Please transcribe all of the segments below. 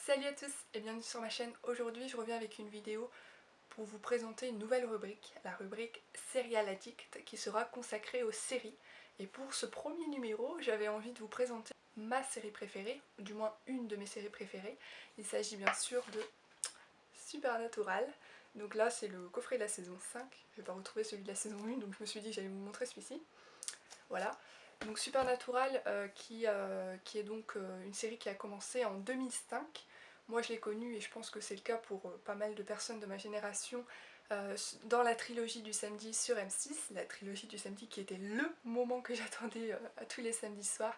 Salut à tous et bienvenue sur ma chaîne. Aujourd'hui je reviens avec une vidéo pour vous présenter une nouvelle rubrique, la rubrique Serial Addict, qui sera consacrée aux séries. Et pour ce premier numéro, j'avais envie de vous présenter ma série préférée, ou du moins une de mes séries préférées. Il s'agit bien sûr de Supernatural. Donc là c'est le coffret de la saison 5, je vais pas retrouver celui de la saison 1, donc je me suis dit que j'allais vous montrer celui-ci. Voilà. Donc Supernatural qui est donc une série qui a commencé en 2005. Moi je l'ai connue et je pense que c'est le cas pour pas mal de personnes de ma génération dans la trilogie du samedi sur M6, la trilogie du samedi qui était le moment que j'attendais à tous les samedis soirs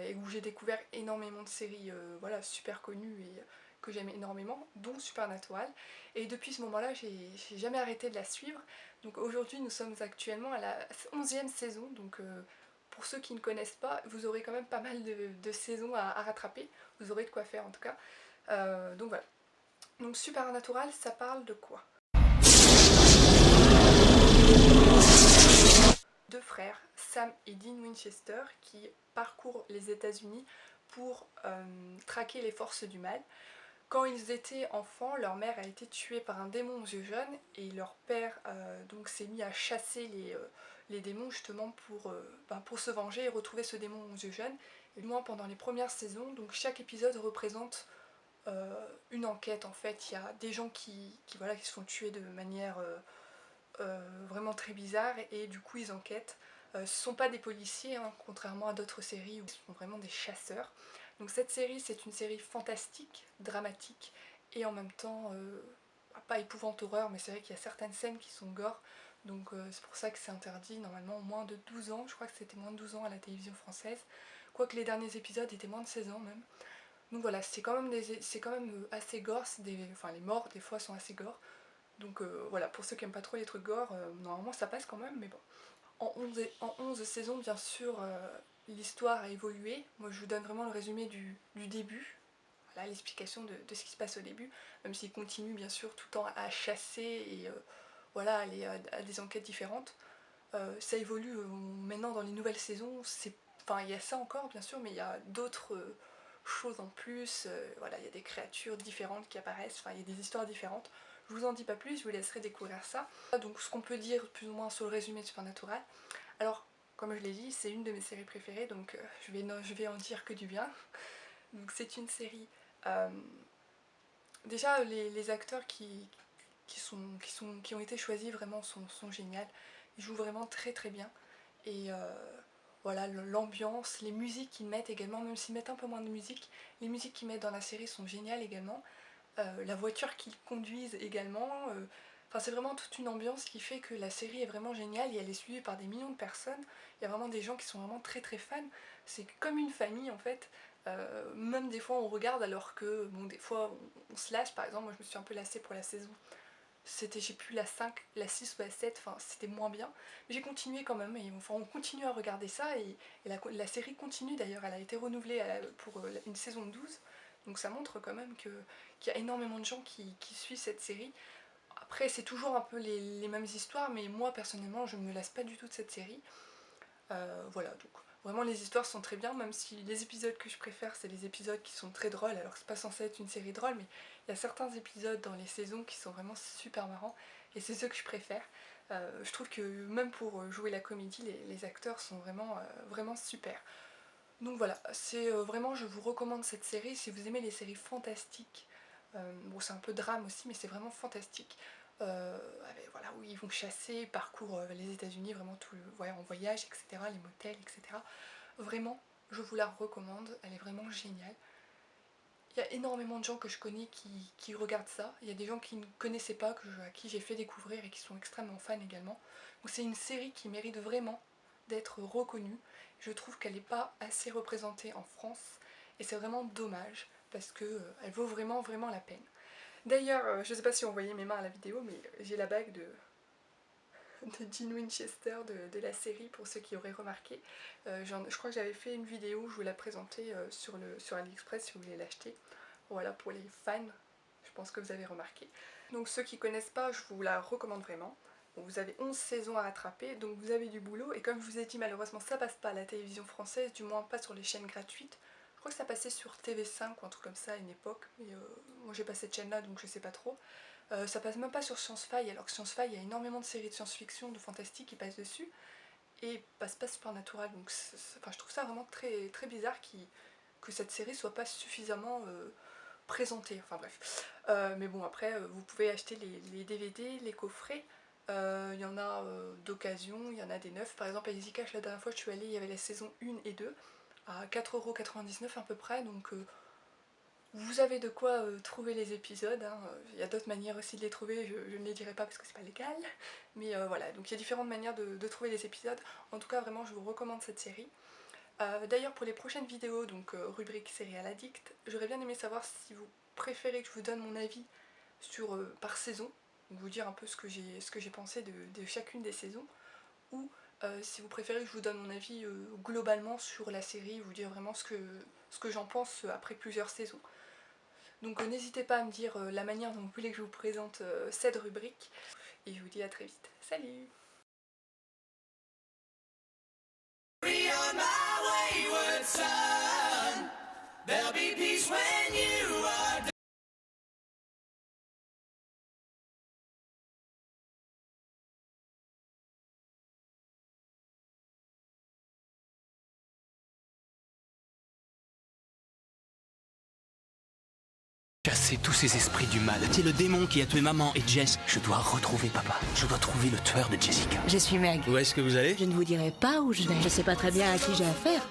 et où j'ai découvert énormément de séries voilà, super connues et que j'aime énormément, dont Supernatural. Et depuis ce moment-là, j'ai jamais arrêté de la suivre. Donc aujourd'hui, nous sommes actuellement à la 11e saison, donc pour ceux qui ne connaissent pas, vous aurez quand même pas mal de saisons à rattraper, vous aurez de quoi faire en tout cas. Donc voilà. Donc Supernatural, ça parle de quoi? Deux frères, Sam et Dean Winchester, qui parcourent les États-Unis pour traquer les forces du mal. Quand ils étaient enfants, leur mère a été tuée par un démon aux yeux jaunes et leur père donc s'est mis à chasser les démons justement pour se venger et retrouver ce démon aux yeux jaunes. Et moi pendant les premières saisons, donc chaque épisode représente une enquête en fait. Il y a des gens voilà, qui se font tuer de manière vraiment très bizarre et du coup ils enquêtent. Ce ne sont pas des policiers, hein, contrairement à d'autres séries où ce sont vraiment des chasseurs. Donc cette série, c'est une série fantastique, dramatique et en même temps, pas épouvante horreur, mais c'est vrai qu'il y a certaines scènes qui sont gore. Donc c'est pour ça que c'est interdit, normalement moins de 12 ans, je crois que c'était moins de 12 ans à la télévision française. Quoique les derniers épisodes étaient moins de 16 ans même. Donc voilà, c'est quand même, assez gore, enfin les morts des fois sont assez gore. Donc voilà, pour ceux qui n'aiment pas trop les trucs gore, normalement ça passe quand même, mais bon. En 11 saisons, bien sûr, l'histoire a évolué. Moi, je vous donne vraiment le résumé du début. Voilà, l'explication de ce qui se passe au début. Même s'il continue, bien sûr, tout le temps à chasser et voilà, aller à des enquêtes différentes. Ça évolue maintenant dans les nouvelles saisons. Enfin, il y a ça encore, bien sûr, mais il y a d'autres choses en plus. Voilà, il y a des créatures différentes qui apparaissent. Enfin, il y a des histoires différentes. Je vous en dis pas plus, je vous laisserai découvrir ça. Donc ce qu'on peut dire plus ou moins sur le résumé de Supernatural. Alors, comme je l'ai dit, c'est une de mes séries préférées, donc je vais en dire que du bien. Donc c'est une série... euh, déjà, les acteurs qui ont été choisis vraiment sont géniaux. Ils jouent vraiment très très bien. Et voilà, l'ambiance, les musiques qu'ils mettent également, même s'ils mettent un peu moins de musique, les musiques qu'ils mettent dans la série sont géniales également. La voiture qu'ils conduisent également. Enfin, c'est vraiment toute une ambiance qui fait que la série est vraiment géniale et elle est suivie par des millions de personnes. Il y a vraiment des gens qui sont vraiment très très fans. C'est comme une famille en fait. Même des fois on regarde alors que, bon, des fois on se lasse. Par exemple, moi je me suis un peu lassée pour la saison. C'était, j'ai plus la 5, la 6 ou la 7, enfin c'était moins bien. Mais j'ai continué quand même et enfin, on continue à regarder ça et la série continue d'ailleurs. Elle a été renouvelée pour une saison 12. Donc ça montre quand même qu'il y a énormément de gens qui suivent cette série. Après c'est toujours un peu les mêmes histoires, mais moi personnellement je ne me lasse pas du tout de cette série. Voilà, donc vraiment les histoires sont très bien, même si les épisodes que je préfère c'est les épisodes qui sont très drôles, alors que c'est pas censé être une série drôle, mais il y a certains épisodes dans les saisons qui sont vraiment super marrants, et c'est ceux que je préfère. Je trouve que même pour jouer la comédie, les acteurs sont vraiment super. Donc voilà, c'est vraiment, je vous recommande cette série si vous aimez les séries fantastiques. Bon, c'est un peu drame aussi, mais c'est vraiment fantastique. Voilà, où ils vont chasser, parcourent les États-Unis, vraiment tout en voyage, etc., les motels, etc. Vraiment, je vous la recommande, elle est vraiment géniale. Il y a énormément de gens que je connais qui regardent ça. Il y a des gens qui ne connaissaient pas, à qui j'ai fait découvrir et qui sont extrêmement fans également. Donc c'est une série qui mérite vraiment d'être reconnue. Je trouve qu'elle n'est pas assez représentée en France et c'est vraiment dommage parce que elle vaut vraiment la peine. D'ailleurs, je ne sais pas si on voyait mes mains à la vidéo, mais j'ai la bague de Dean Winchester de la série pour ceux qui auraient remarqué. Je crois que j'avais fait une vidéo où je vous la présentais sur AliExpress si vous voulez l'acheter. Voilà, pour les fans, je pense que vous avez remarqué. Donc ceux qui ne connaissent pas, je vous la recommande vraiment. Bon, vous avez 11 saisons à rattraper, donc vous avez du boulot. Et comme je vous ai dit, malheureusement ça passe pas à la télévision française, du moins pas sur les chaînes gratuites. crois que ça passait sur TV5 ou un truc comme ça à une époque, mais moi j'ai pas cette chaîne là donc je sais pas trop. Ça passe même pas sur Science-Fi, alors que Science-Fi il y a énormément de séries de science-fiction, de fantastique qui passent dessus, et passe pas Supernatural, donc enfin, je trouve ça vraiment très, très bizarre que cette série soit pas suffisamment présentée, enfin bref. Mais bon après vous pouvez acheter les DVD, les coffrets, il y en a d'occasion, il y en a des neufs, par exemple à Easy Cash la dernière fois je suis allée, il y avait la saison 1 et 2 à 4,99€ à peu près, donc vous avez de quoi trouver les épisodes, hein. Il y a d'autres manières aussi de les trouver, je ne les dirai pas parce que c'est pas légal, mais voilà, donc il y a différentes manières de trouver les épisodes. En tout cas vraiment je vous recommande cette série. D'ailleurs pour les prochaines vidéos, donc rubrique Serial Addict, j'aurais bien aimé savoir si vous préférez que je vous donne mon avis sur, par saison, donc vous dire un peu ce que j'ai pensé de chacune des saisons, ou si vous préférez que je vous donne mon avis globalement sur la série, vous dire vraiment ce que j'en pense après plusieurs saisons. Donc n'hésitez pas à me dire la manière dont vous voulez que je vous présente cette rubrique, et je vous dis à très vite. Salut! Chasser tous ces esprits du mal. C'est le démon qui a tué maman et Jess. Je dois retrouver papa. Je dois trouver le tueur de Jessica. Je suis Meg. Où est-ce que vous allez? Je ne vous dirai pas où je vais. Je sais pas très bien à qui j'ai affaire.